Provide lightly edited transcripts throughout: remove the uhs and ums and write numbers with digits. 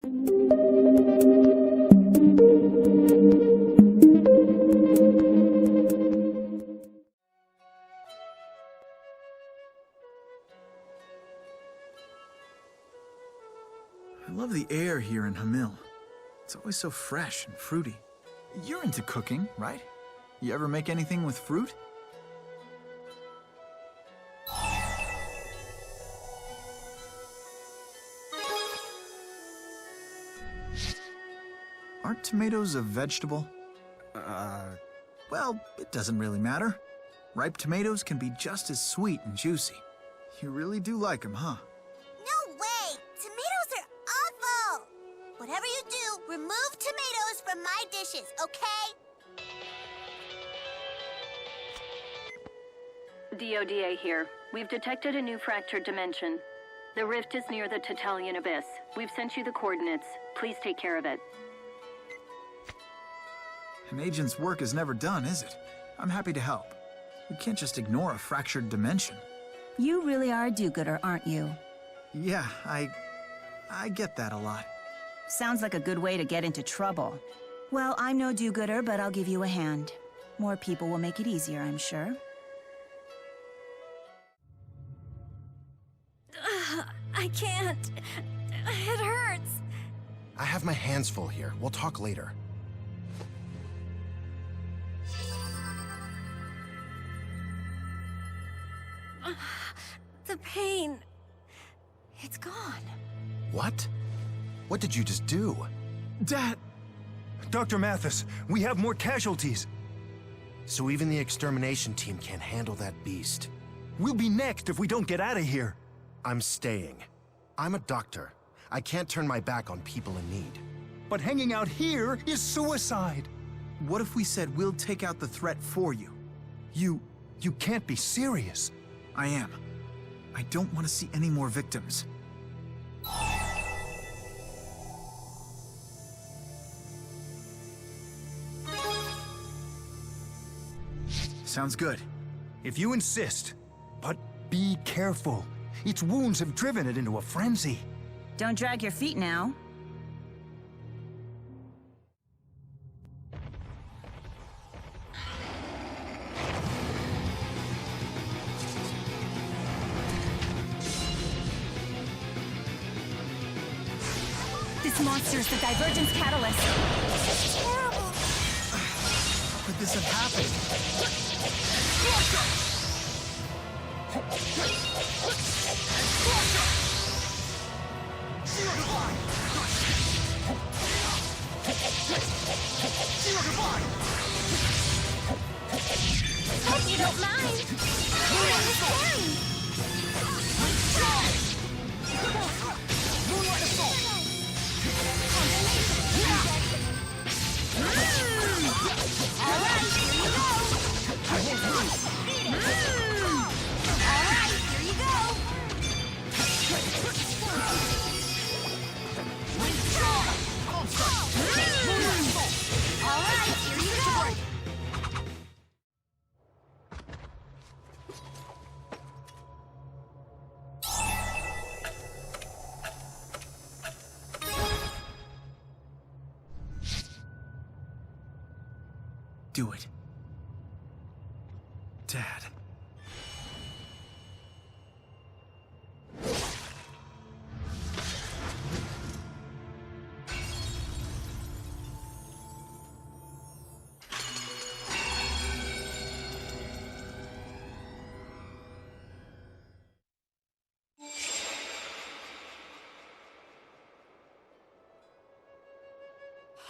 I love the air here in Hamil. It's always so fresh and fruity. You're into cooking, right? You ever make anything with fruit? Aren't tomatoes a vegetable? Well, it doesn't really matter. Ripe tomatoes can be just as sweet and juicy. You really do like them, huh? No way! Tomatoes are awful! Whatever you do, remove tomatoes from my dishes, okay? DODA here. We've detected a new fractured dimension. The rift is near the Tatalian Abyss. We've sent you the coordinates. Please take care of it. An agent's work is never done, is it? I'm happy to help. We can't just ignore a fractured dimension. You really are a do-gooder, aren't you? Yeah, I get that a lot. Sounds like a good way to get into trouble. Well, I'm no do-gooder, but I'll give you a hand. More people will make it easier, I'm sure. I can't. It hurts. I have my hands full here. We'll talk later. The pain. It's gone. What? What did you just do? Dad! Dr. Mathis, we have more casualties. So even the extermination team can't handle that beast. We'll be next if we don't get out of here. I'm staying. I'm a doctor. I can't turn my back on people in need. But hanging out here is suicide. What if we said we'll take out the threat for you? You can't be serious. I am. I don't want to see any more victims. Sounds good. If you insist. But be careful. Its wounds have driven it into a frenzy. Don't drag your feet now. This monster is the Divergence Catalyst. This is terrible. How could this have happened? Hope you don't mind. Moonlight is scary. Moonlight assault. All right, here you go. All right, here you go. All right, here you go. Do it. Dad.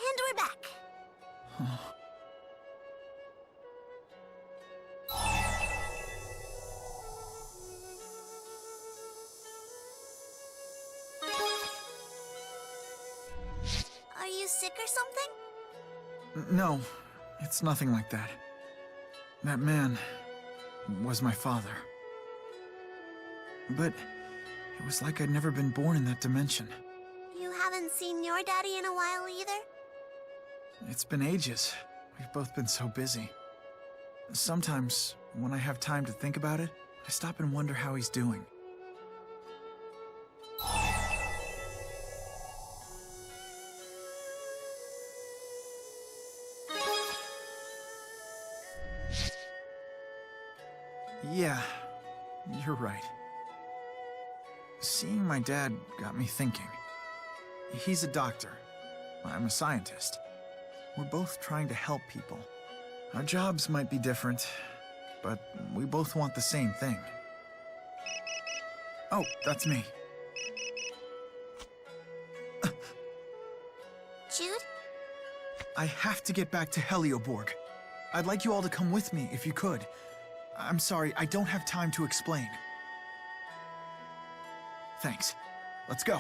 And we're back. Are you sick or something? No, it's nothing like that. That man was my father. But it was like I'd never been born in that dimension. You haven't seen your daddy in a while either? It's been ages. We've both been so busy. Sometimes, when I have time to think about it, I stop and wonder how he's doing. Yeah, you're right. Seeing my dad got me thinking. He's a doctor. I'm a scientist. We're both trying to help people. Our jobs might be different, but we both want the same thing. Oh, that's me. Jude? I have to get back to Helioborg. I'd like you all to come with me if you could. I'm sorry, I don't have time to explain. Thanks. Let's go.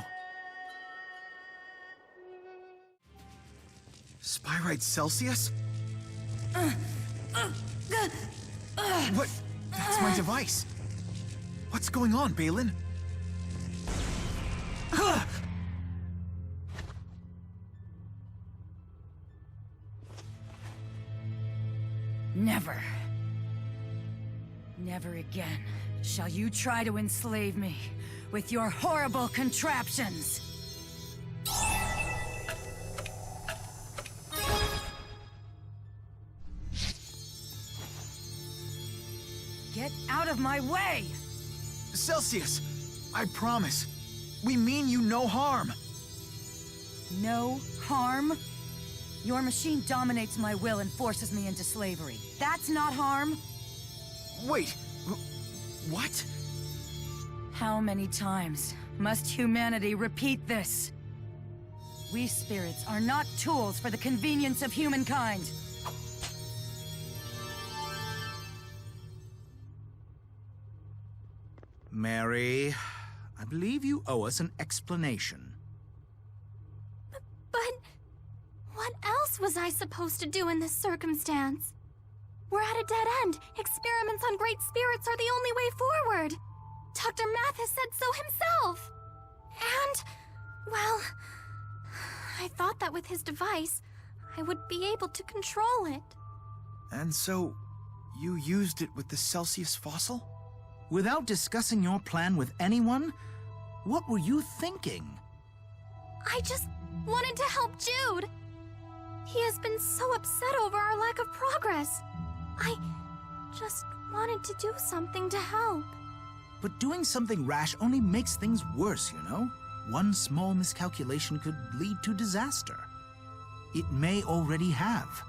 Spyrite Celsius? What? That's my device. What's going on, Balin? Never. Never again shall you try to enslave me with your horrible contraptions. Get out of my way! Celsius! I promise. We mean you no harm. No harm? Your machine dominates my will and forces me into slavery. That's not harm? Wait. What? How many times must humanity repeat this? We spirits are not tools for the convenience of humankind. Mary, I believe you owe us an explanation. But what else was I supposed to do in this circumstance? We're at a dead end. Experiments on great spirits are the only way forward. Dr. Mathis said so himself. And, well, I thought that with his device, I would be able to control it. And so, you used it with the Celsius fossil? Without discussing your plan with anyone? What were you thinking? I just wanted to help Jude. He has been so upset over our lack of progress. I just wanted to do something to help. But doing something rash only makes things worse, you know? One small miscalculation could lead to disaster. It may already have,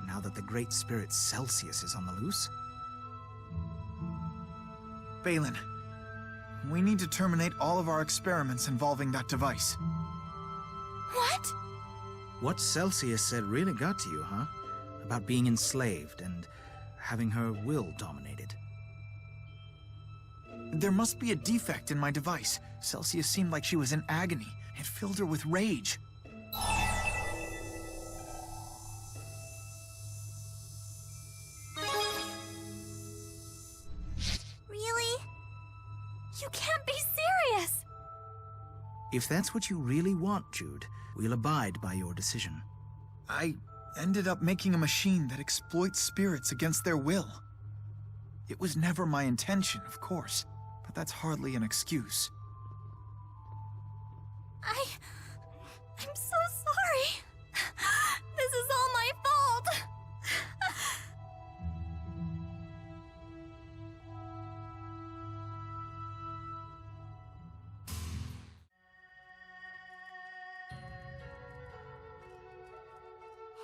now that the great spirit Celsius is on the loose. Balin, we need to terminate all of our experiments involving that device. What? What Celsius said really got to you, huh? About being enslaved and having her will dominated. There must be a defect in my device. Celsius seemed like she was in agony. It filled her with rage. Really? You can't be serious! If that's what you really want, Jude, we'll abide by your decision. I ended up making a machine that exploits spirits against their will. It was never my intention, of course, but that's hardly an excuse. I'm so sorry. This is all my fault.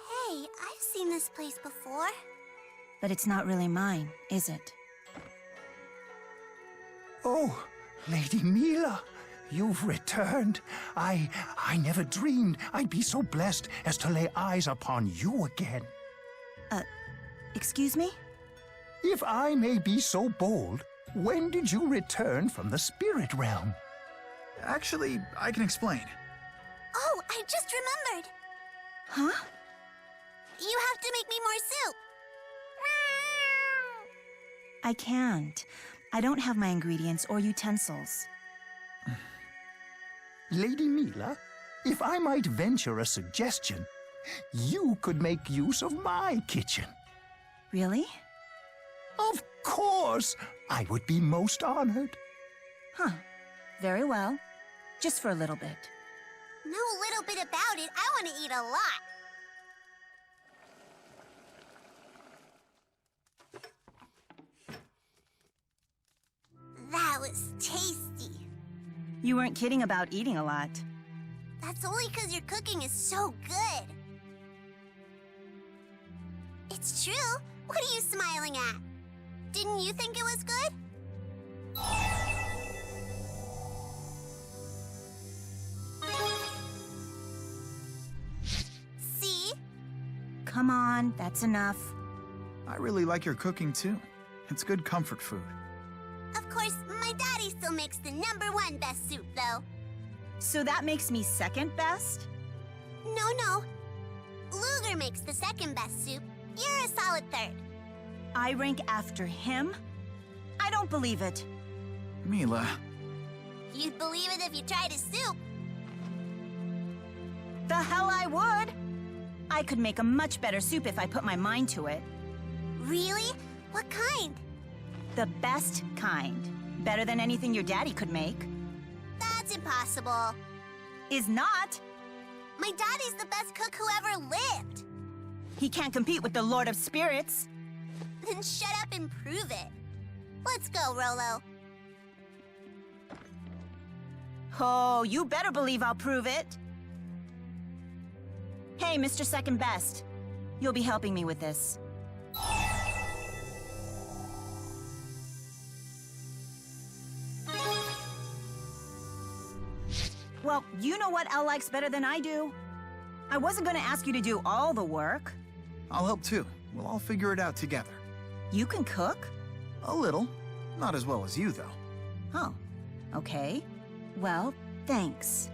Hey, I've seen this place before. But it's not really mine, is it? Oh, Lady Mila, you've returned. I never dreamed I'd be so blessed as to lay eyes upon you again. Excuse me? If I may be so bold, when did you return from the spirit realm? Actually, I can explain. Oh, I just remembered. Huh? You have to make me more soup. I can't. I don't have my ingredients or utensils. Lady Mila, if I might venture a suggestion, you could make use of my kitchen. Really? Of course! I would be most honored. Huh. Very well. Just for a little bit. No little bit about it. I want to eat a lot. That was tasty. You weren't kidding about eating a lot. That's only because your cooking is so good. It's true. What are you smiling at? Didn't you think it was good? See? Come on, that's enough. I really like your cooking too. It's good comfort food. Of course, my daddy still makes the #1 best soup, though. So that makes me second best? No. Luger makes the second best soup. You're a solid third. I rank after him? I don't believe it. Mila, You'd believe it if you tried his soup. The hell I would! I could make a much better soup if I put my mind to it. Really? What kind? The best kind. Better than anything your daddy could make. That's impossible. Is not. My daddy's the best cook who ever lived. He can't compete with the Lord of Spirits. Then shut up and prove it. Let's go, Rolo. Oh, you better believe I'll prove it. Hey, Mr. Second Best. You'll be helping me with this. Well, you know what Elle likes better than I do. I wasn't going to ask you to do all the work. I'll help too. We'll all figure it out together. You can cook? A little. Not as well as you, though. Oh, okay. Well, thanks.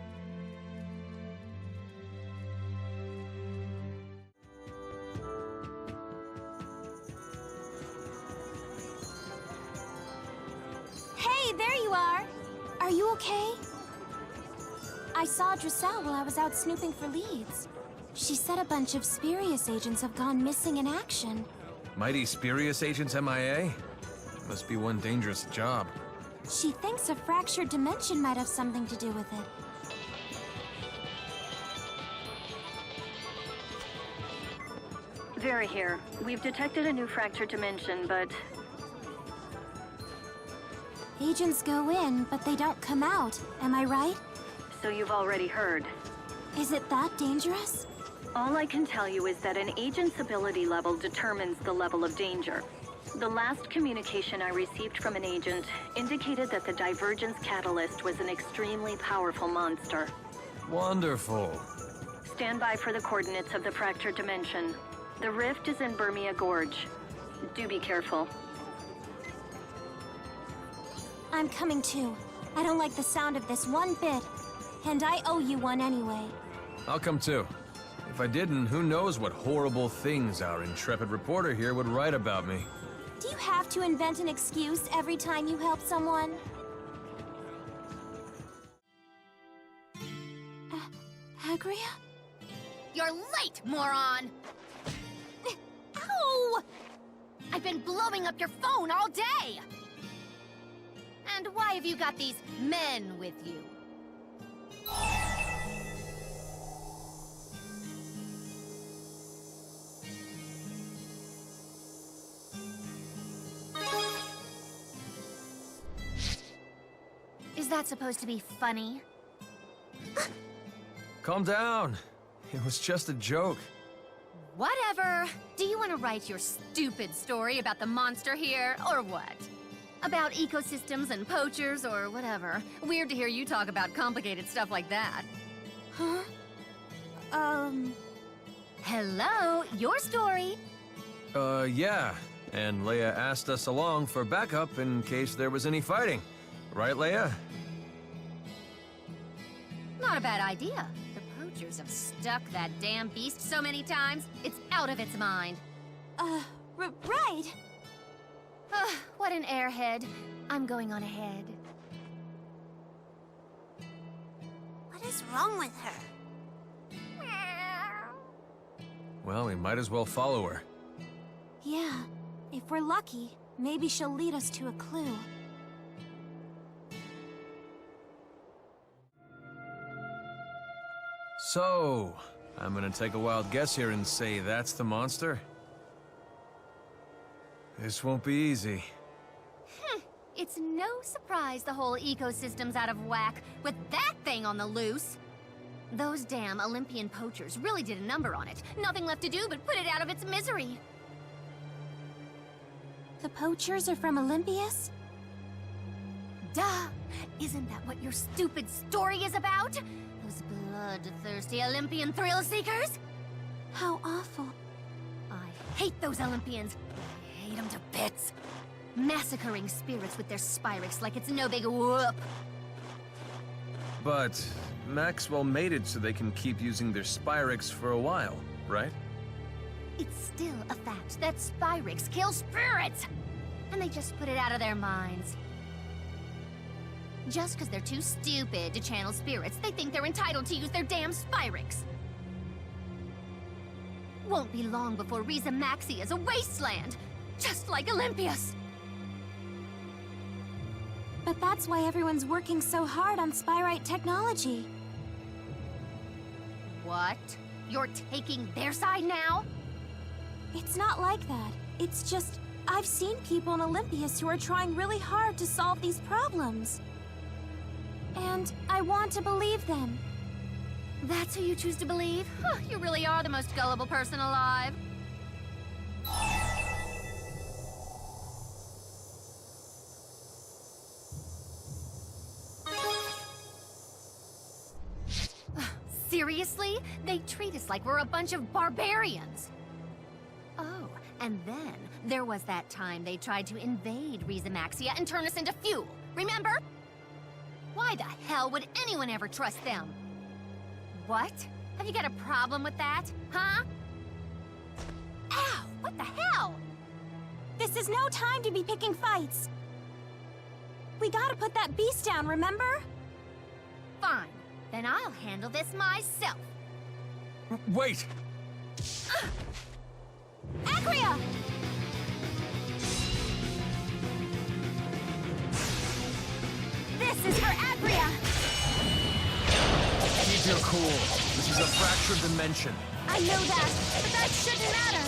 Hey, there you are! Are you okay? I saw Drissel while I was out snooping for leads. She said a bunch of Spirius agents have gone missing in action. Mighty Spirius agents MIA? Must be one dangerous job. She thinks a fractured dimension might have something to do with it. Vera here. We've detected a new fractured dimension, but Agents go in, but they don't come out. Am I right? so you've already heard. Is it that dangerous? All I can tell you is that an agent's ability level determines the level of danger. The last communication I received from an agent indicated that the Divergence Catalyst was an extremely powerful monster. Wonderful. Stand by for the coordinates of the fractured dimension. The rift is in Burmia Gorge. Do be careful. I'm coming too. I don't like the sound of this one bit. And I owe you one anyway. I'll come too. If I didn't, who knows what horrible things our intrepid reporter here would write about me. Do you have to invent an excuse every time you help someone? Agria? You're late, moron! Ow! I've been blowing up your phone all day! And why have you got these men with you? Is that supposed to be funny? Calm down. It was just a joke. Whatever. Do you want to write your stupid story about the monster here, or what? About ecosystems and poachers, or whatever. Weird to hear you talk about complicated stuff like that. Huh? Hello, your story. Yeah. And Leia asked us along for backup in case there was any fighting. Right, Leia? Not a bad idea. The poachers have stuck that damn beast so many times, it's out of its mind. Right. What an airhead. I'm going on ahead. What is wrong with her? Well, we might as well follow her. Yeah. If we're lucky, maybe she'll lead us to a clue. So, I'm gonna take a wild guess here and say that's the monster? This won't be easy. It's It's no surprise the whole ecosystem's out of whack with that thing on the loose. Those damn Olympian poachers really did a number on it. Nothing left to do but put it out of its misery. The poachers are from Olympias? Duh! Isn't that what your stupid story is about? Those bloodthirsty Olympian thrill-seekers? How awful. I hate those Olympians. I hate them to bits. Massacring spirits with their spyrix like it's no big whoop. But Maxwell made it so they can keep using their spyrix for a while, right? It's still a fact that spyrix kill spirits! And they just put it out of their minds. Just because they're too stupid to channel spirits, they think they're entitled to use their damn spyrix. Won't be long before Riza Maxi is a wasteland, just like Olympias. But that's why everyone's working so hard on Spyrite technology. What? You're taking their side now? It's not like that. It's just, I've seen people in Olympias who are trying really hard to solve these problems. And I want to believe them. That's who you choose to believe? Huh, you really are the most gullible person alive. Seriously? They treat us like we're a bunch of barbarians. Oh, and then there was that time they tried to invade Riza Maxia and turn us into fuel. Remember? Why the hell would anyone ever trust them? What? Have you got a problem with that? Huh? Ow! What the hell? This is no time to be picking fights. We gotta put that beast down, remember? Fine. Then I'll handle this myself. Wait! Acria! This is for Acria! Keep your cool. This is a fractured dimension. I know that, but that shouldn't matter.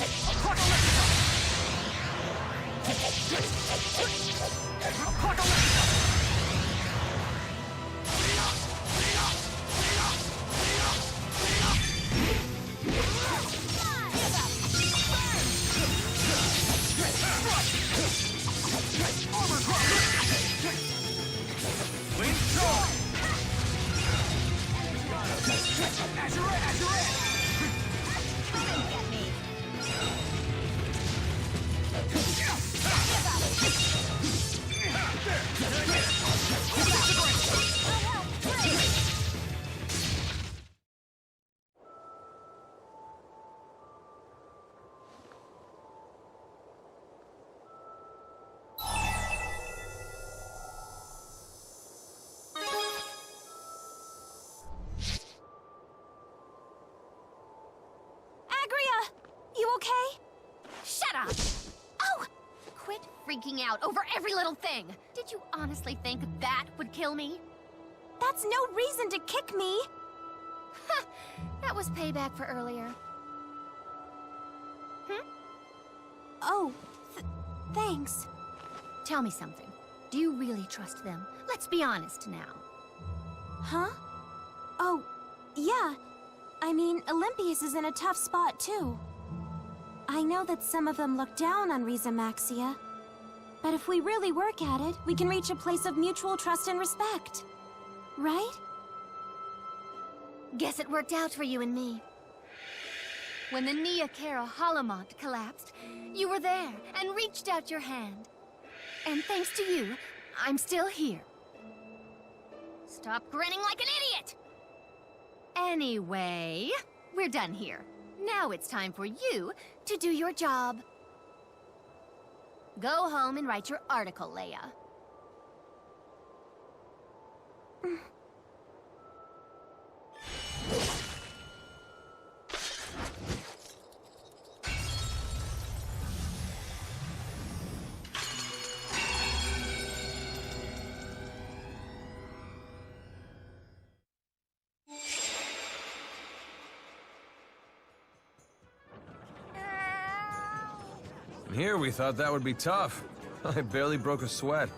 You okay? Shut up! Oh! Quit freaking out over every little thing! Did you honestly think that would kill me? That's no reason to kick me! Ha! That was payback for earlier. Oh, thanks. Tell me something. Do you really trust them? Let's be honest now. Huh? Oh, yeah. I mean, Olympias is in a tough spot, too. I know that some of them look down on Riza Maxia, but if we really work at it, we can reach a place of mutual trust and respect. Right? Guess it worked out for you and me. When the Nia Kara Holomont collapsed, you were there and reached out your hand. And thanks to you, I'm still here. Stop grinning like an idiot! Anyway, we're done here. Now it's time for you to do your job. Go home and write your article, Leia. And here we thought that would be tough. I barely broke a sweat.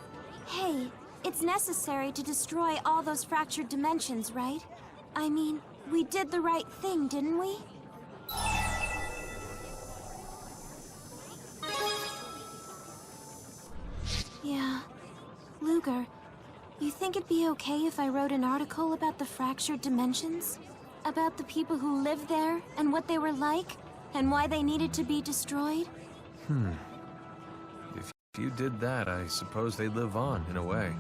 Hey, it's necessary to destroy all those fractured dimensions, right? I mean, we did the right thing, didn't we? Yeah. Luger, you think it'd be okay if I wrote an article about the fractured dimensions? About the people who lived there, and what they were like, and why they needed to be destroyed? If you did that, I suppose they'd live on, in a way.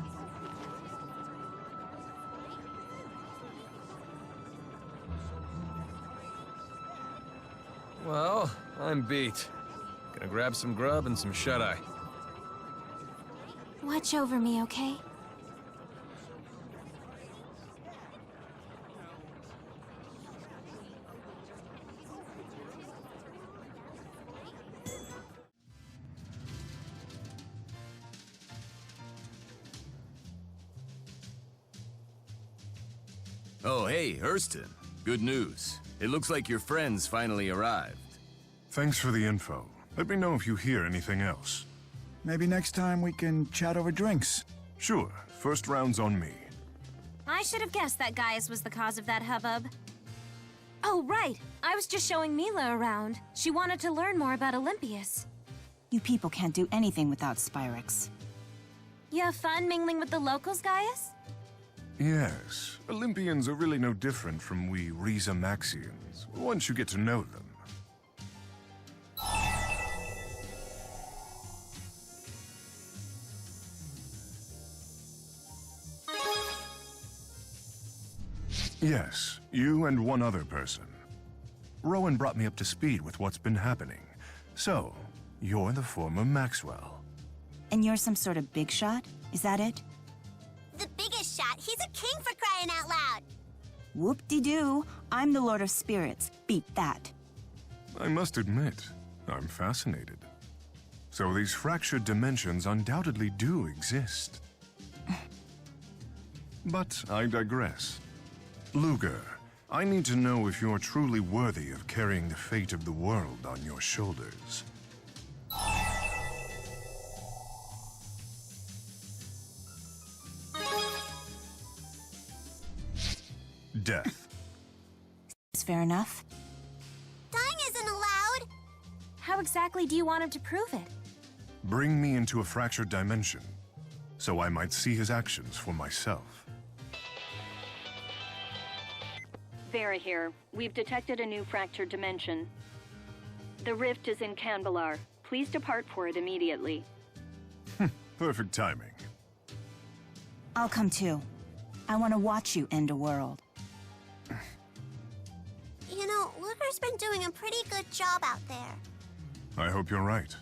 Well, I'm beat. Gonna grab some grub and some shut-eye. Watch over me, okay? Oh, hey, Hurston. Good news. It looks like your friends finally arrived. Thanks for the info. Let me know if you hear anything else. Maybe next time we can chat over drinks. Sure. First round's on me. I should have guessed that Gaius was the cause of that hubbub. Oh, right. I was just showing Mila around. She wanted to learn more about Olympius. You people can't do anything without Spyrex. You have fun mingling with the locals, Gaius? Yes. Olympians are really no different from we Riza Maxians, once you get to know them. Yes, you and one other person. Rowan brought me up to speed with what's been happening. So, you're the former Maxwell. And you're some sort of big shot? Is that it? The biggest shot. He's a king for crying out loud. Whoop-de-doo. I'm the Lord of Spirits. Beat that. I must admit, I'm fascinated. So these fractured dimensions undoubtedly do exist. But I digress. Luger, I need to know if you're truly worthy of carrying the fate of the world on your shoulders. Death. Is fair enough? Dying isn't allowed. How exactly do you want him to prove it? Bring me into a fractured dimension, so I might see his actions for myself. Vera here. We've detected a new fractured dimension. The rift is in Canbelar. Please depart for it immediately. Perfect timing. I'll come too. I want to watch you end a world. You know, Luger's been doing a pretty good job out there. I hope you're right.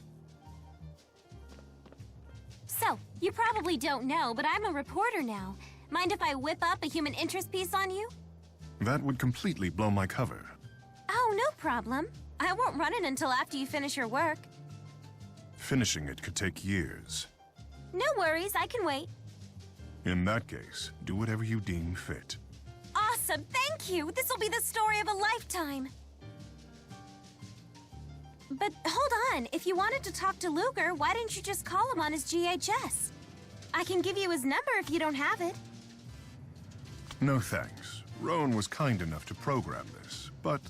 So, you probably don't know, but I'm a reporter now. Mind if I whip up a human interest piece on you? That would completely blow my cover. Oh, no problem. I won't run it until after you finish your work. Finishing it could take years. No worries, I can wait. In that case, do whatever you deem fit. Awesome, thank you! This will be the story of a lifetime! But hold on, if you wanted to talk to Luger, why didn't you just call him on his GHS? I can give you his number if you don't have it. No thanks. Rowan was kind enough to program this, but...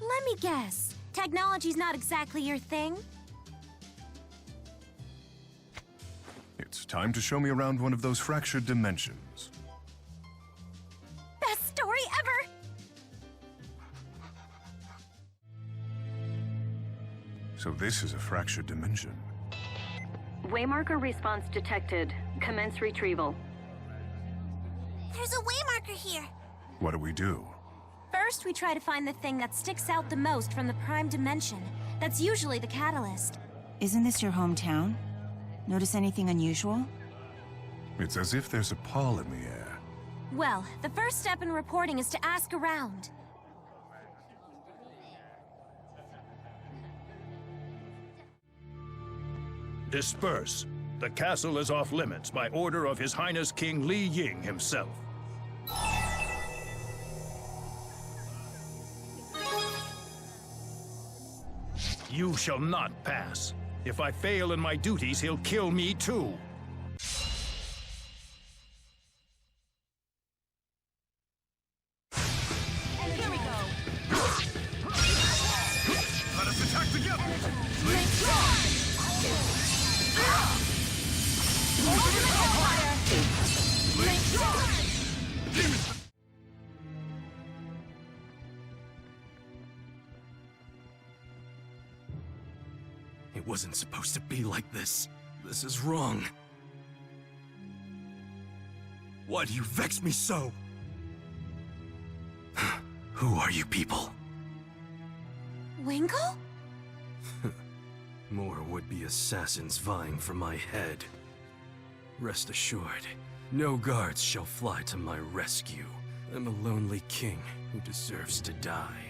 Let me guess. Technology's not exactly your thing? It's time to show me around one of those fractured dimensions. Best story ever! So this is a fractured dimension. Waymarker response detected. Commence retrieval. There's a waymarker here. What do we do? First, we try to find the thing that sticks out the most from the prime dimension. That's usually the catalyst. Isn't this your hometown? Notice anything unusual? It's as if there's a pall in the air. Well, the first step in reporting is to ask around. Disperse. The castle is off limits by order of His Highness King Li Ying himself. You shall not pass. If I fail in my duties, he'll kill me too. Here we go. Let us attack together! Ultimate Hellfire! It wasn't supposed to be like this. This is wrong. Why do you vex me so? Who are you people? Wingo? More would-be assassins vying for my head. Rest assured, no guards shall fly to my rescue. I'm a lonely king who deserves to die.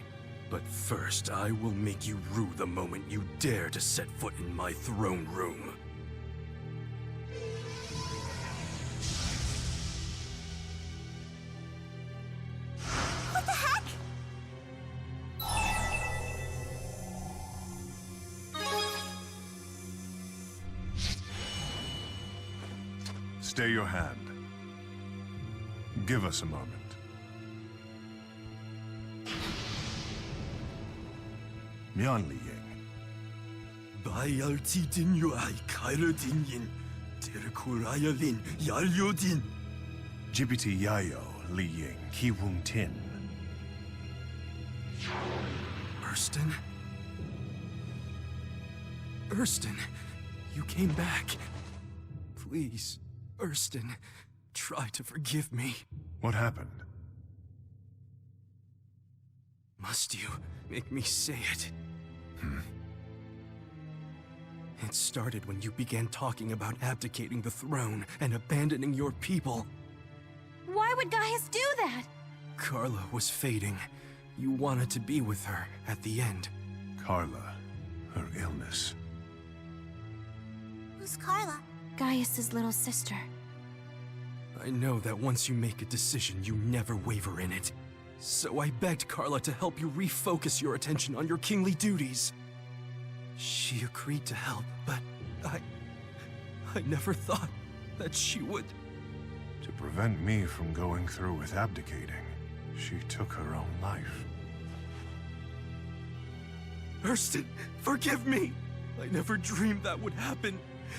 But first, I will make you rue the moment you dare to set foot in my throne room. What the heck? Stay your hand. Give us a moment. Mian Li Ying. Bayalti din yuai kaira din yin. Terkuraya lin yalyo din. Jibiti Yayo Li Ying Ki Wung Tin. Erston? Erston, you came back. Please, Erston, try to forgive me. What happened? Must you make me say it? It started when you began talking about abdicating the throne and abandoning your people. Why would Gaius do that? Carla was fading. You wanted to be with her at the end. Carla, her illness. Who's Carla? Gaius's little sister. I know that once you make a decision, you never waver in it. So I begged Carla to help you refocus your attention on your kingly duties. She agreed to help, but I never thought that she would. To prevent me from going through with abdicating, she took her own life. Erston, forgive me! I never dreamed that would happen.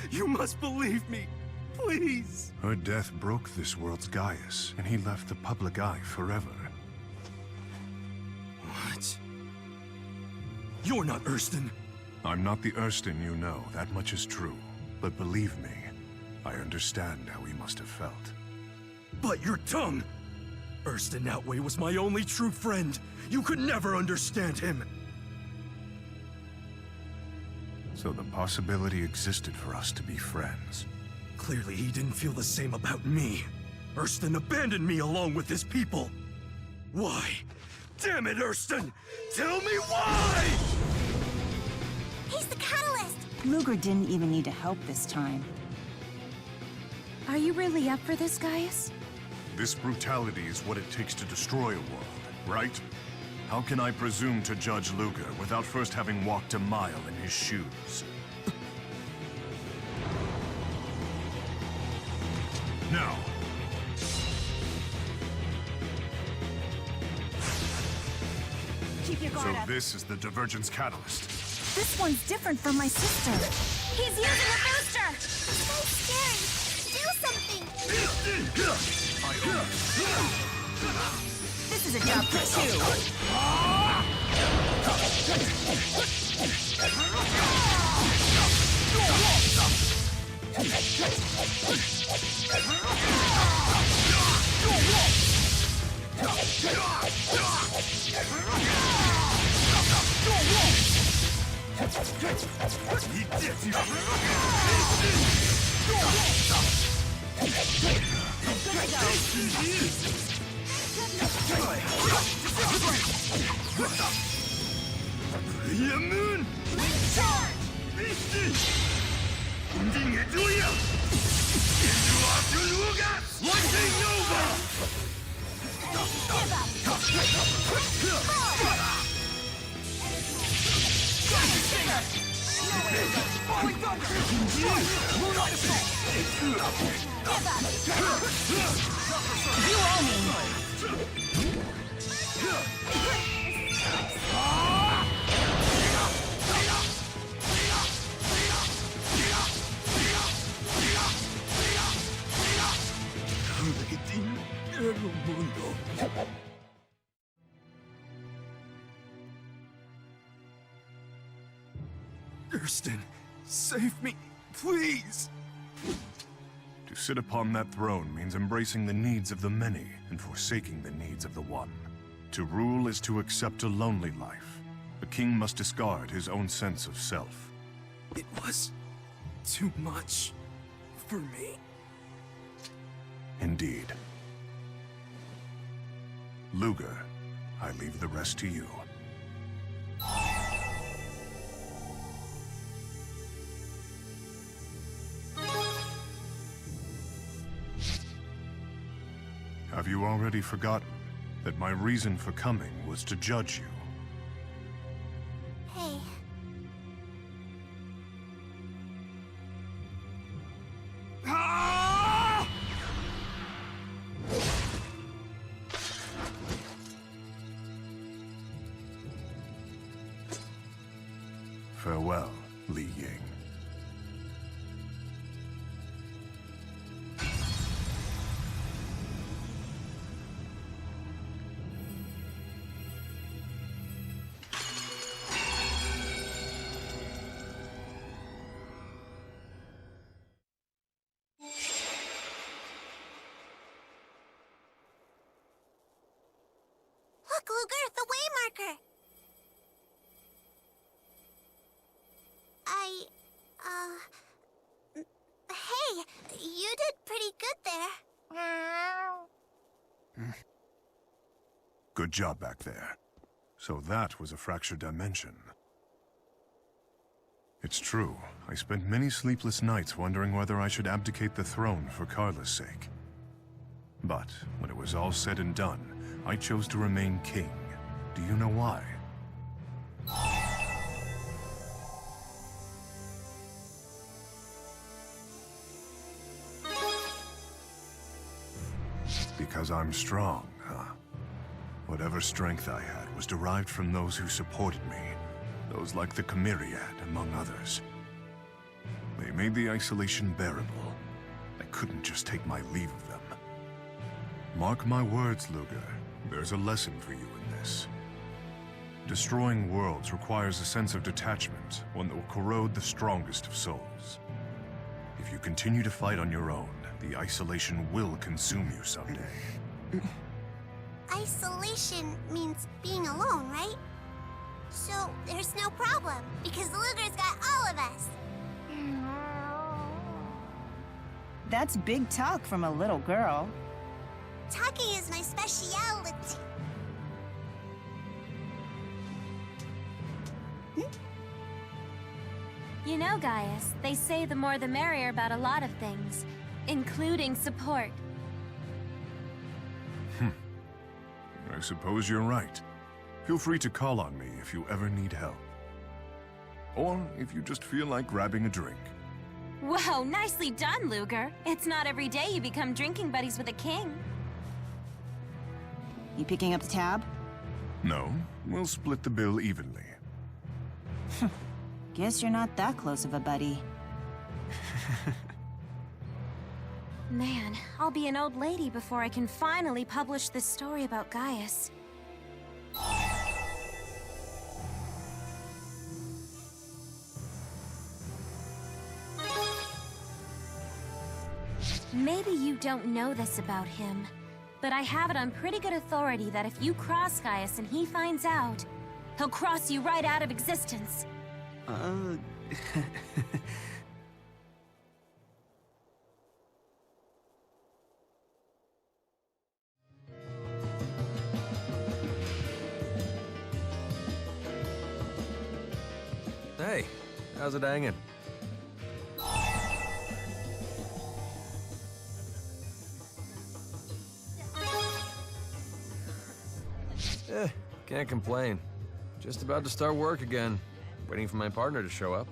You must believe me, please! Her death broke this world's Gaius, and he left the public eye forever. What? You're not Erston! I'm not the Erston you know, that much is true. But believe me, I understand how he must have felt. But your tongue! Erston Outway was my only true friend. You could never understand him. So the possibility existed for us to be friends. Clearly he didn't feel the same about me. Erston abandoned me along with his people. Why? Damn it, Erston! Tell me why! He's the catalyst! Luger didn't even need to help this time. Are you really up for this, Gaius? This brutality is what it takes to destroy a world, right? How can I presume to judge Luger without first having walked a mile in his shoes? Now! Keep your guard up. So this is the Divergence Catalyst. This one's different from my sister. He's using a booster! So scary! Do something! This is a job for two. Moon! Ending it, Julia! Into Afternuga! Lightning Nova! You owe me! Hurston, save me, please! To sit upon that throne means embracing the needs of the many and forsaking the needs of the one. To rule is to accept a lonely life. A king must discard his own sense of self. It was too much for me. Indeed. Luger, I leave the rest to you. Have you already forgotten that my reason for coming was to judge you? Hey. Farewell, Li Ying. Look, Luger, the waymarker. Hey, you did pretty good there. Good job back there. So that was a fractured dimension. It's true. I spent many sleepless nights wondering whether I should abdicate the throne for Carla's sake. But when it was all said and done, I chose to remain king. Do you know why? Because I'm strong, huh? Whatever strength I had was derived from those who supported me. Those like the Chimeriad, among others. They made the isolation bearable. I couldn't just take my leave of them. Mark my words, Luger. There's a lesson for you in this. Destroying worlds requires a sense of detachment, one that will corrode the strongest of souls. If you continue to fight on your own, the isolation will consume you someday. Isolation means being alone, right? So there's no problem, because Luger's got all of us. That's big talk from a little girl. Talking is my specialty. You know, Gaius, they say the more the merrier about a lot of things, including support. I suppose you're right. Feel free to call on me if you ever need help. Or if you just feel like grabbing a drink. Whoa, nicely done, Luger. It's not every day you become drinking buddies with a king. You picking up the tab? No, we'll split the bill evenly. Guess you're not that close of a buddy. Man, I'll be an old lady before I can finally publish this story about Gaius. Maybe you don't know this about him, but I have it on pretty good authority that if you cross Gaius and he finds out, he'll cross you right out of existence. Hey, how's it hanging? Can't complain. Just about to start work again. Waiting for my partner to show up.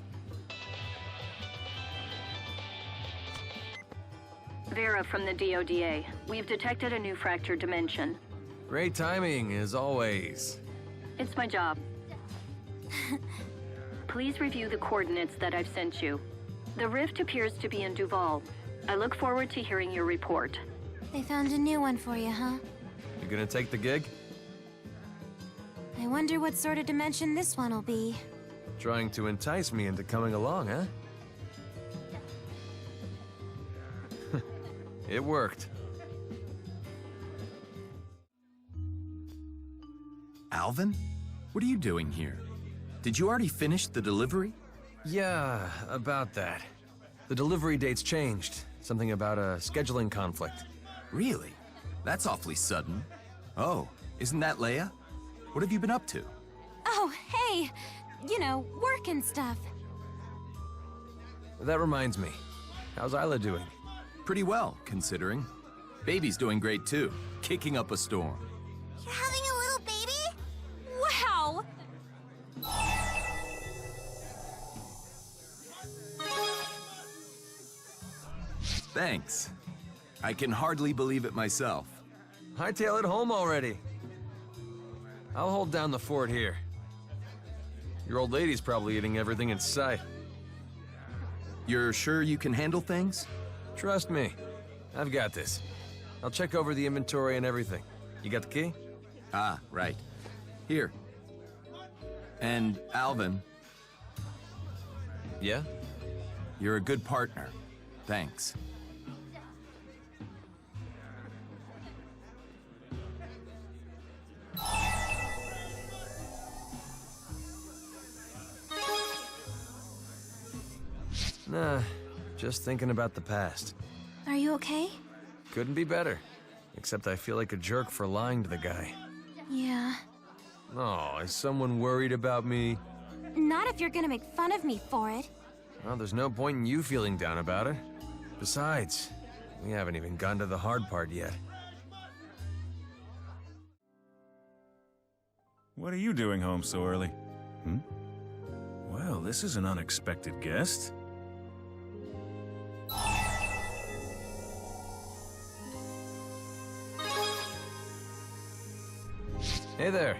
Vera from the DODA. We've detected a new fractured dimension. Great timing, as always. It's my job. Please review the coordinates that I've sent you. The rift appears to be in Duval. I look forward to hearing your report. They found a new one for you, huh? You gonna take the gig? I wonder what sort of dimension this one will be. Trying to entice me into coming along, huh? It worked. Alvin? What are you doing here? Did you already finish the delivery? Yeah, about that. The delivery date's changed. Something about a scheduling conflict. Really? That's awfully sudden. Oh, isn't that Leia? What have you been up to? Oh, hey! You know, work and stuff. That reminds me. How's Isla doing? Pretty well, considering. Baby's doing great too, kicking up a storm. You're having a little baby? Wow! Thanks. I can hardly believe it myself. Hightail it home already. I'll hold down the fort here. Your old lady's probably eating everything in sight. You're sure you can handle things? Trust me. I've got this. I'll check over the inventory and everything. You got the key? Ah, right. Here. And Alvin. Yeah? You're a good partner. Thanks. Nah, just thinking about the past. Are you okay? Couldn't be better. Except I feel like a jerk for lying to the guy. Yeah. Oh, is someone worried about me? Not if you're gonna make fun of me for it. Well, there's no point in you feeling down about it. Besides, we haven't even gotten to the hard part yet. What are you doing home so early? Hmm? Well, this is an unexpected guest. Hey there.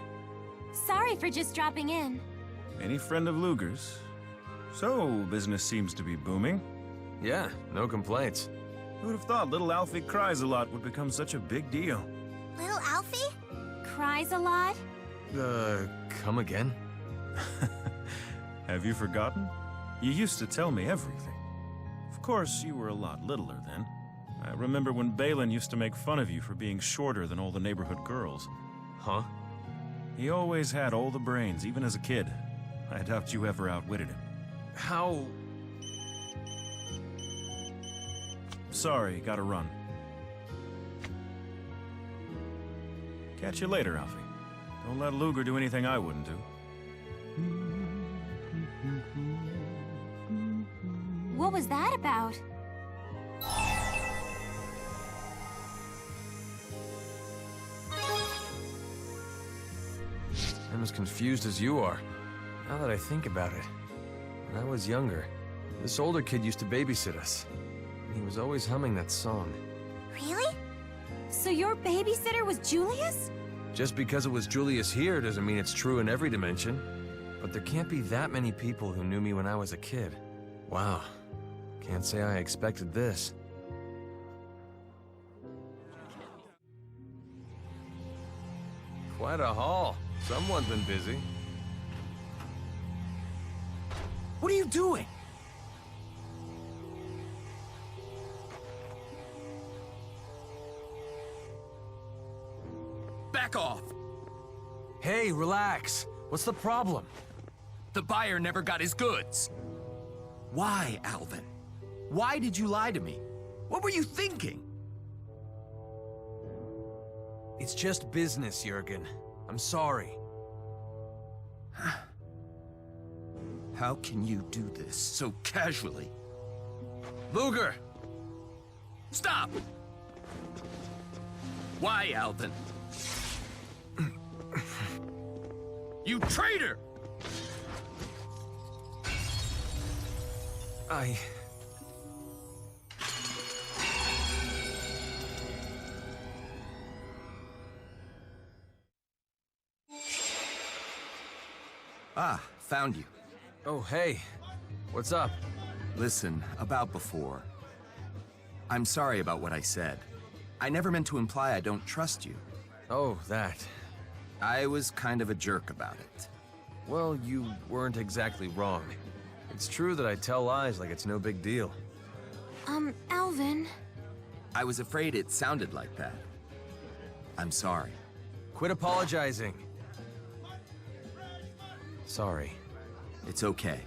Sorry for just dropping in. Any friend of Luger's? So, business seems to be booming. Yeah, no complaints. Who'd have thought little Alfie cries a lot would become such a big deal? Little Alfie? Cries a lot? Come again? Have you forgotten? You used to tell me everything. Of course, you were a lot littler then. I remember when Balin used to make fun of you for being shorter than all the neighborhood girls. Huh? He always had all the brains, even as a kid. I doubt you ever outwitted him. How? Sorry, gotta run. Catch you later, Alfie. Don't let Luger do anything I wouldn't do. What was that about? I'm as confused as you are. Now that I think about it. When I was younger, this older kid used to babysit us. And he was always humming that song. Really? So your babysitter was Julius? Just because it was Julius here doesn't mean it's true in every dimension. But there can't be that many people who knew me when I was a kid. Wow. Can't say I expected this. Quite a haul. Someone's been busy. What are you doing? Back off! Hey, relax. What's the problem? The buyer never got his goods. Why, Alvin? Why did you lie to me? What were you thinking? It's just business, Jurgen. I'm sorry. How can you do this so casually? Luger! Stop! Why, Alvin? You traitor! Ah, found you. Oh, hey. What's up? Listen, about before. I'm sorry about what I said. I never meant to imply I don't trust you. Oh, that. I was kind of a jerk about it. Well, you weren't exactly wrong. It's true that I tell lies like it's no big deal. Alvin. I was afraid it sounded like that. I'm sorry. Quit apologizing. Sorry. It's okay.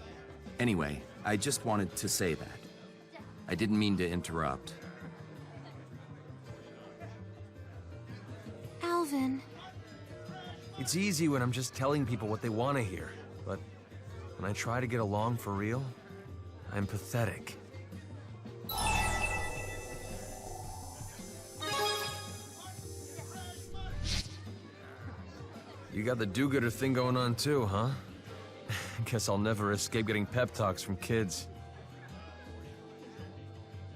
Anyway, I just wanted to say that. I didn't mean to interrupt. Alvin. It's easy when I'm just telling people what they want to hear, but when I try to get along for real, I'm pathetic. You got the do-gooder thing going on too, huh? Guess I'll never escape getting pep talks from kids.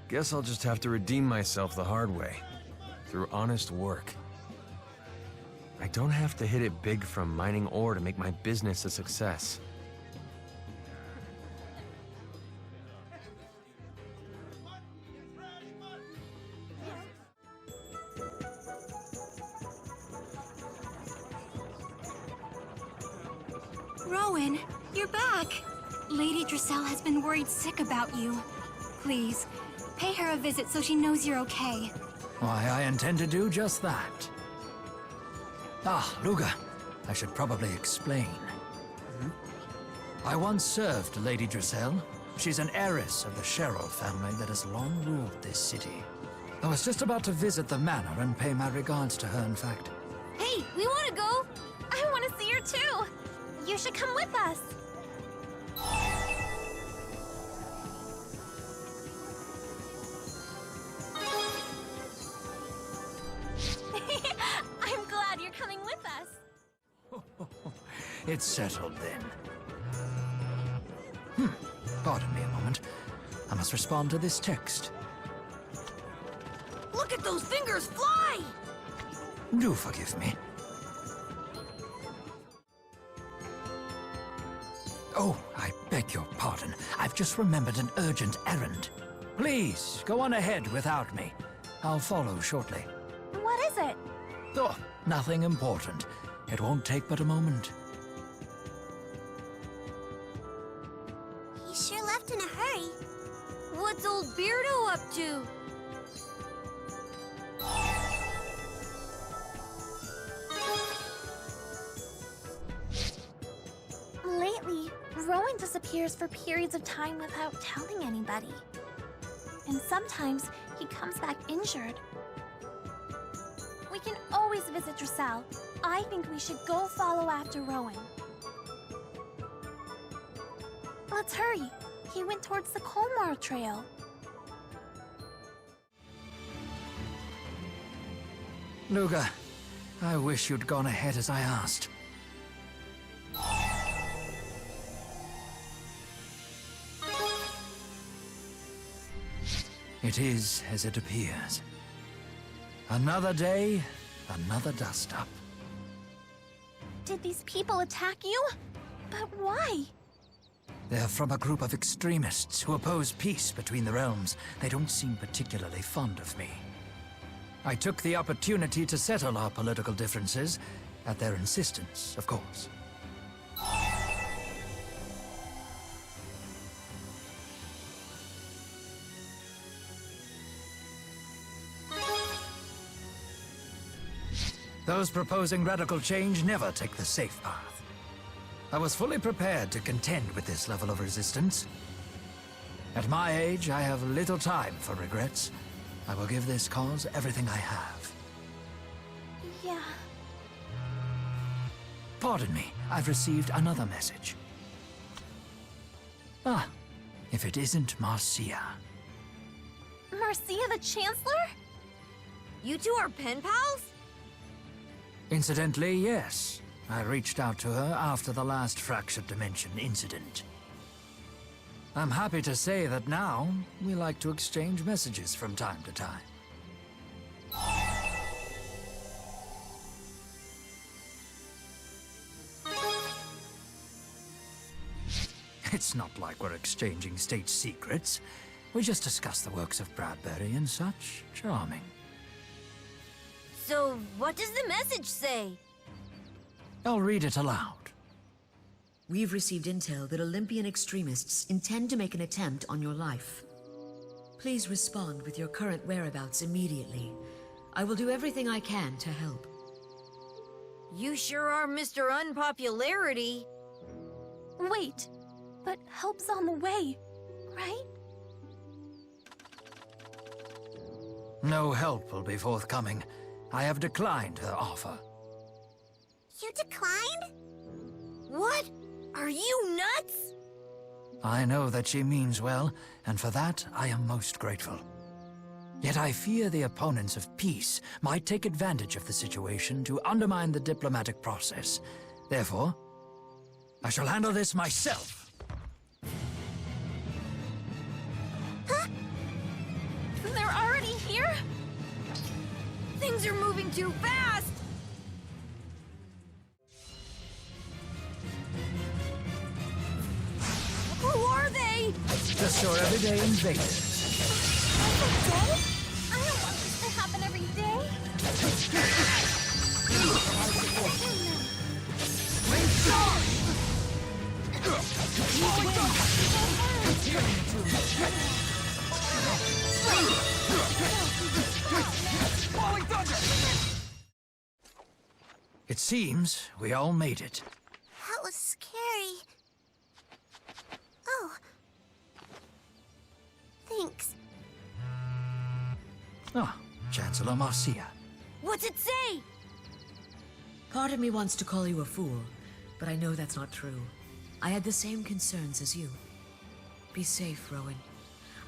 Guess I'll just have to redeem myself the hard way, through honest work. I don't have to hit it big from mining ore to make my business a success. Rowan, you're back. Lady Drissel has been worried sick about you. Please, pay her a visit so she knows you're okay. Why, I intend to do just that. Ah, Luga, I should probably explain. I once served Lady Drissel. She's an heiress of the Sherrill family that has long ruled this city. I was just about to visit the manor and pay my regards to her, in fact. Hey, we want to go. I want to see her too. You should come with us. I'm glad you're coming with us. It's settled then. Pardon me a moment. I must respond to this text. Look at those fingers fly! Do forgive me. Oh, I beg your pardon. I've just remembered an urgent errand. Please, go on ahead without me. I'll follow shortly. What is it? Oh, nothing important. It won't take but a moment. He sure left in a hurry. What's old Beardo up to? Lately, Rowan disappears for periods of time without telling anybody. And sometimes he comes back injured. We can always visit Drissel. I think we should go follow after Rowan. Let's hurry. He went towards the Colmar Trail. Luga, I wish you'd gone ahead as I asked. It is as it appears. Another day, another dust-up. Did these people attack you? But why? They're from a group of extremists who oppose peace between the realms. They don't seem particularly fond of me. I took the opportunity to settle our political differences, at their insistence, of course. Those proposing radical change never take the safe path. I was fully prepared to contend with this level of resistance. At my age, I have little time for regrets. I will give this cause everything I have. Yeah. Pardon me, I've received another message. Ah, if it isn't Marcia. Marcia the Chancellor? You two are pen pals? Incidentally, yes. I reached out to her after the last Fractured Dimension incident. I'm happy to say that now, we like to exchange messages from time to time. It's not like we're exchanging state secrets. We just discuss the works of Bradbury and such. Charming. So, what does the message say? I'll read it aloud. We've received intel that Olympian extremists intend to make an attempt on your life. Please respond with your current whereabouts immediately. I will do everything I can to help. You sure are Mr. Unpopularity. Wait, but help's on the way, right? No help will be forthcoming. I have declined her offer. You declined? What? Are you nuts? I know that she means well, and for that I am most grateful. Yet I fear the opponents of peace might take advantage of the situation to undermine the diplomatic process. Therefore, I shall handle this myself. Huh? They're already here? Things are moving too fast! Who are they? Just your everyday invaders. Every day? I don't want this to happen every day. It seems we all made it. That was scary. Oh. Thanks. Ah, Chancellor Marcia. What's it say? Part of me wants to call you a fool, but I know that's not true. I had the same concerns as you. Be safe, Rowan.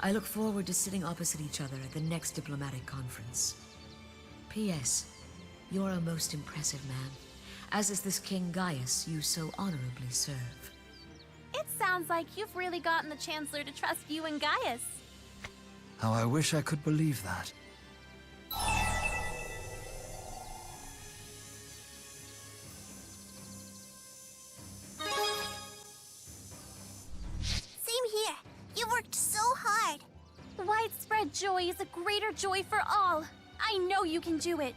I look forward to sitting opposite each other at the next diplomatic conference. P.S. You're a most impressive man, as is this King Gaius you so honorably serve. It sounds like you've really gotten the Chancellor to trust you and Gaius. How I wish I could believe that. Same here. You worked so hard. Widespread joy is a greater joy for all. I know you can do it.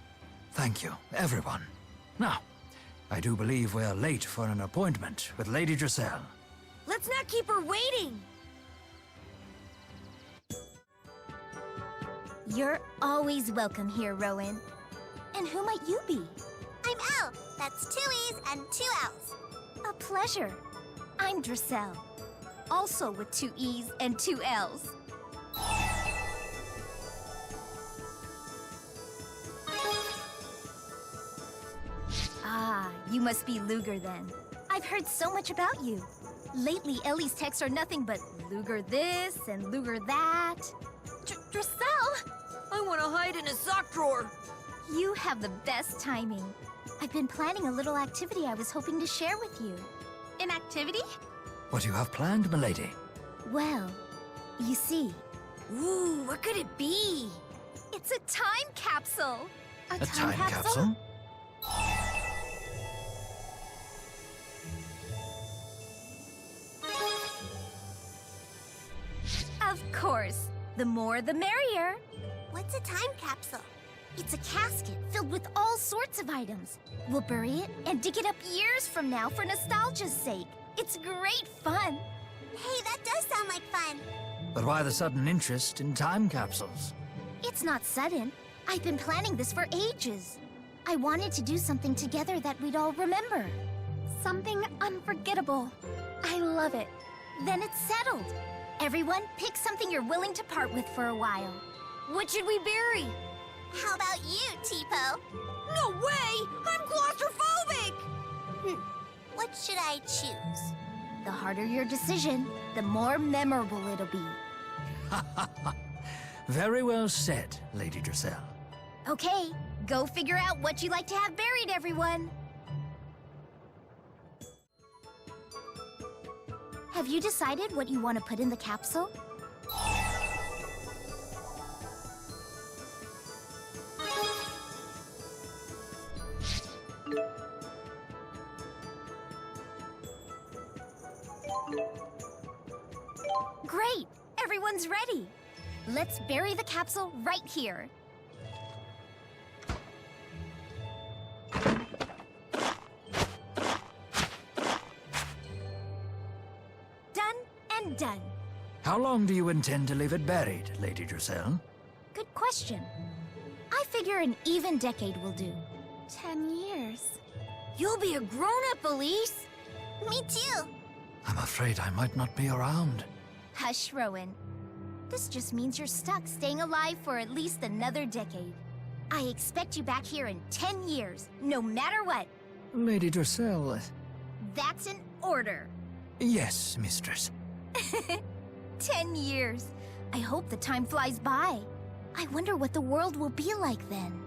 Thank you, everyone. Now, I do believe we're late for an appointment with Lady Dressel. Let's not keep her waiting! You're always welcome here, Rowan. And who might you be? I'm Elle. That's 2 E's and 2 L's. A pleasure. I'm Dressel. Also with 2 E's and 2 L's. Ah, you must be Luger then. I've heard so much about you. Lately, Ellie's texts are nothing but Luger this and Luger that. Dressel! I want to hide in a sock drawer. You have the best timing. I've been planning a little activity I was hoping to share with you. An activity? What do you have planned, milady? Well, you see. Ooh, what could it be? It's a time capsule. A time capsule? Of course. The more the merrier. What's a time capsule? It's a casket filled with all sorts of items. We'll bury it and dig it up years from now for nostalgia's sake. It's great fun. Hey, that does sound like fun. But why the sudden interest in time capsules? It's not sudden. I've been planning this for ages. I wanted to do something together that we'd all remember. Something unforgettable. I love it. Then it's settled. Everyone, pick something you're willing to part with for a while. What should we bury? How about you, Tipo? No way! I'm claustrophobic! What should I choose? The harder your decision, the more memorable it'll be. Very well said, Lady Dressel. Okay, go figure out what you like to have buried, everyone. Have you decided what you want to put in the capsule? Great! Everyone's ready. Let's bury the capsule right here. Done and done. How long do you intend to leave it buried, Lady Drissel? Good question. I figure an even decade will do. 10 years. You'll be a grown-up, Elise. Me too. I'm afraid I might not be around. Hush, Rowan. This just means you're stuck staying alive for at least another decade. I expect you back here in 10 years, no matter what. Lady Drissel... That's an order. Yes, mistress. 10 years. I hope the time flies by. I wonder what the world will be like then.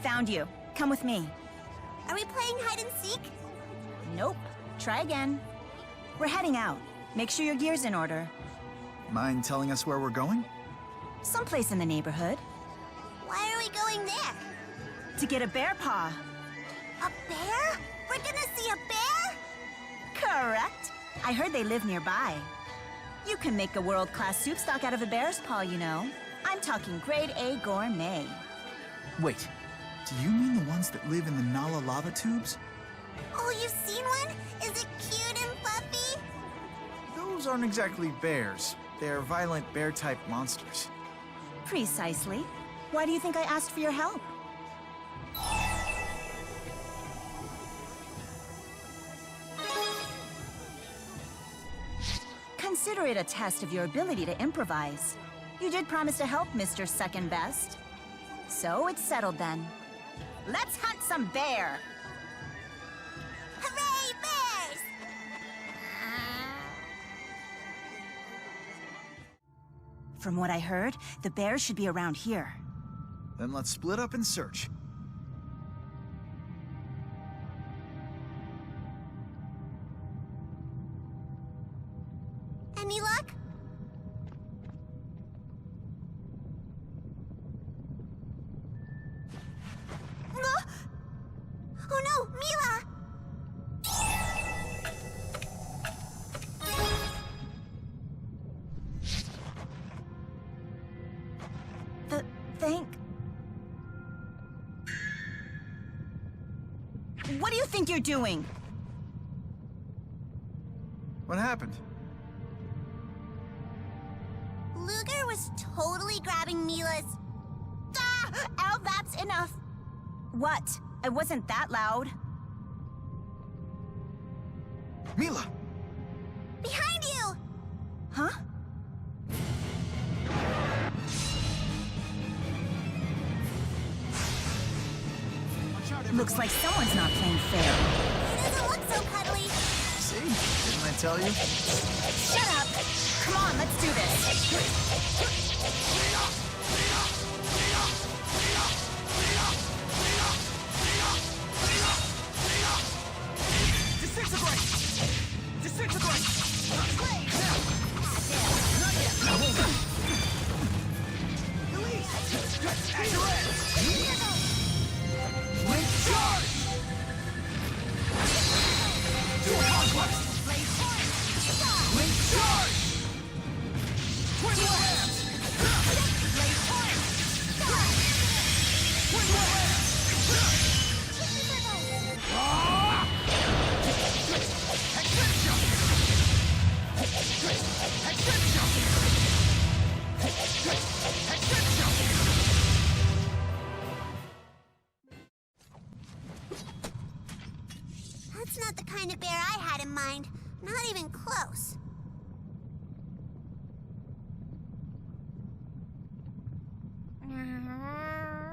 Found you. Come with me. Are we playing hide and seek? Nope. Try again. We're heading out. Make sure your gear's in order. Mind telling us where we're going? Someplace in the neighborhood. Why are we going there? To get a bear paw. A bear? We're gonna see a bear? Correct. I heard they live nearby. You can make a world-class soup stock out of a bear's paw, you know. I'm talking grade A gourmet. Wait, do you mean the ones that live in the Nala lava tubes? Oh, you've seen one? Is it cute and fluffy? Those aren't exactly bears. They're violent bear-type monsters. Precisely. Why do you think I asked for your help? Consider it a test of your ability to improvise. You did promise to help, Mr. Second Best. So it's settled then. Let's hunt some bear! Hooray, bears! From what I heard, the bears should be around here. Then let's split up and search. Any luck? Oh no, Mila! What do you think you're doing? What happened? Luger was totally grabbing Mila's... Ah! Al, that's enough! What? I wasn't that loud. Mila! Behind you! Huh? Looks like someone's not playing fair. He doesn't look so cuddly. See? Didn't I tell you? Shut up! Come on, let's do this! Disintegrate! Disintegrate! Not yet! Hold on! Elise! At your edge! Wing charge! To conquest! Wing charge! Twin lands! Twin lands! Extension! Extension! Extension! That's not the kind of bear I had in mind. Not even close.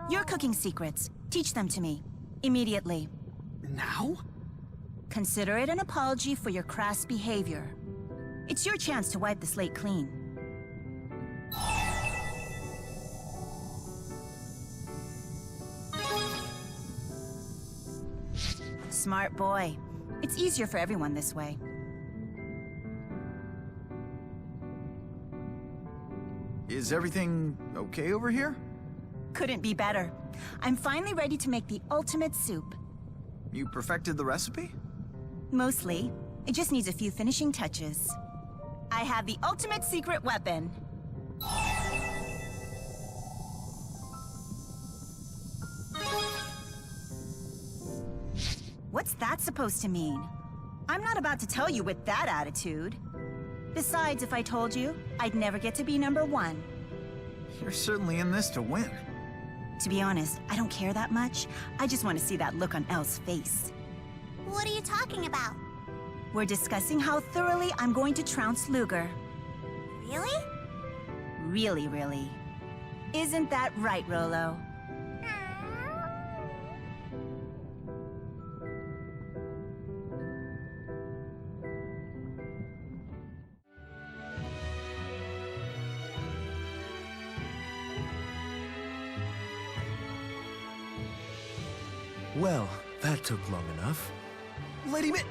Your cooking secrets. Teach them to me. Immediately. Now? Consider it an apology for your crass behavior. It's your chance to wipe the slate clean. Smart boy. It's easier for everyone this way. Is everything okay over here? Couldn't be better. I'm finally ready to make the ultimate soup. You perfected the recipe? Mostly. It just needs a few finishing touches. I have the ultimate secret weapon. What's that supposed to mean? I'm not about to tell you with that attitude. Besides, if I told you, I'd never get to be number one. You're certainly in this to win. To be honest, I don't care that much. I just want to see that look on Elle's face. What are you talking about? We're discussing how thoroughly I'm going to trounce Luger. Really? Really, really. Isn't that right, Rolo? Well, that took long enough. Lady Mi...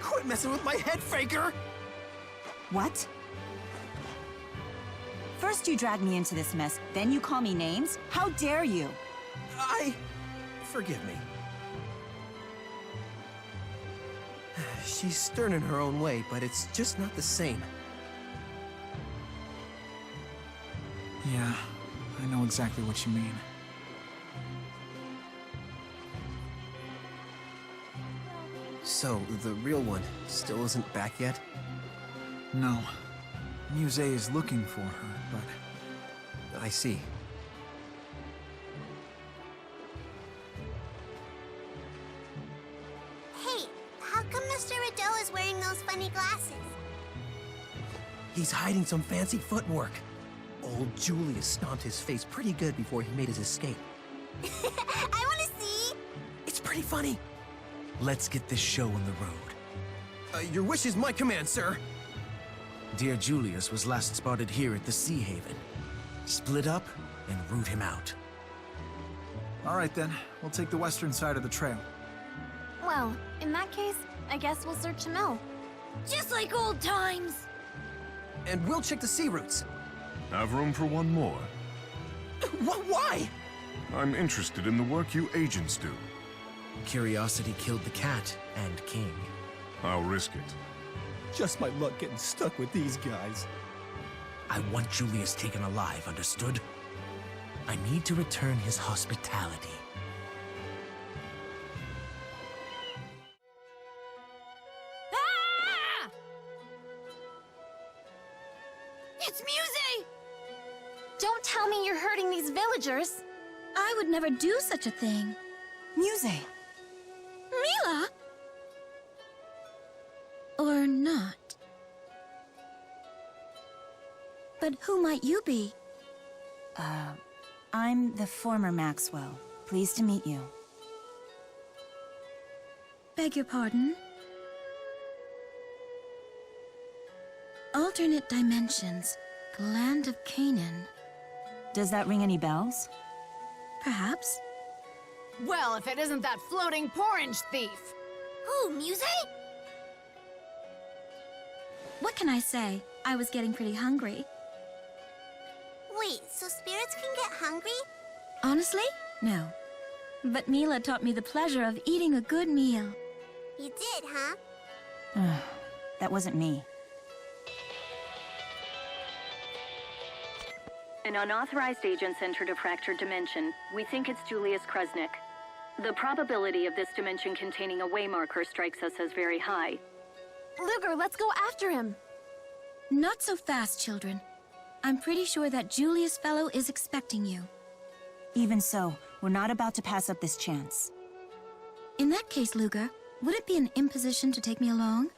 Quit messing with my head, faker! What? First you drag me into this mess, then you call me names? How dare you? Forgive me. She's stern in her own way, but it's just not the same. Yeah, I know exactly what you mean. So, the real one still isn't back yet? No. Muse is looking for her, but... I see. Hey, how come Mr. Rideau is wearing those funny glasses? He's hiding some fancy footwork. Old Julius stomped his face pretty good before he made his escape. I want to see! It's pretty funny. Let's get this show on the road. Your wish is my command, sir. Dear Julius was last spotted here at the Sea Haven. Split up and root him out. All right then, we'll take the western side of the trail. Well, in that case, I guess we'll search the mill. Just like old times. And we'll check the sea routes. Have room for one more. Why? I'm interested in the work you agents do. Curiosity killed the cat and king. I'll risk it. Just my luck getting stuck with these guys. I want Julius taken alive, understood? I need to return his hospitality. Ah! It's Muse! Don't tell me you're hurting these villagers. I would never do such a thing. Muse. Mila? Or not. But who might you be? I'm the former Maxwell. Pleased to meet you. Beg your pardon? Alternate dimensions. The land of Canaan. Does that ring any bells? Perhaps. Well, if it isn't that floating porridge thief. Who, Muse? What can I say? I was getting pretty hungry. Wait, so spirits can get hungry? Honestly? No. But Mila taught me the pleasure of eating a good meal. You did, huh? That wasn't me. An unauthorized agent's entered a fractured dimension. We think it's Julius Krusnik. The probability of this dimension containing a waymarker strikes us as very high. Luger, let's go after him. Not so fast, children. I'm pretty sure that Julius fellow is expecting you. Even so, we're not about to pass up this chance. In that case, Luger, would it be an imposition to take me along?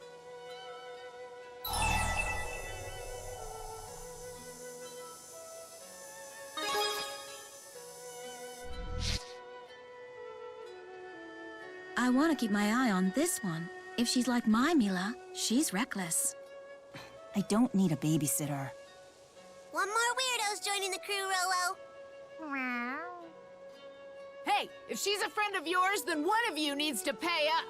I want to keep my eye on this one. If she's like my Mila, she's reckless. I don't need a babysitter. One more weirdo's joining the crew, Rolo. Hey, if she's a friend of yours, then one of you needs to pay up.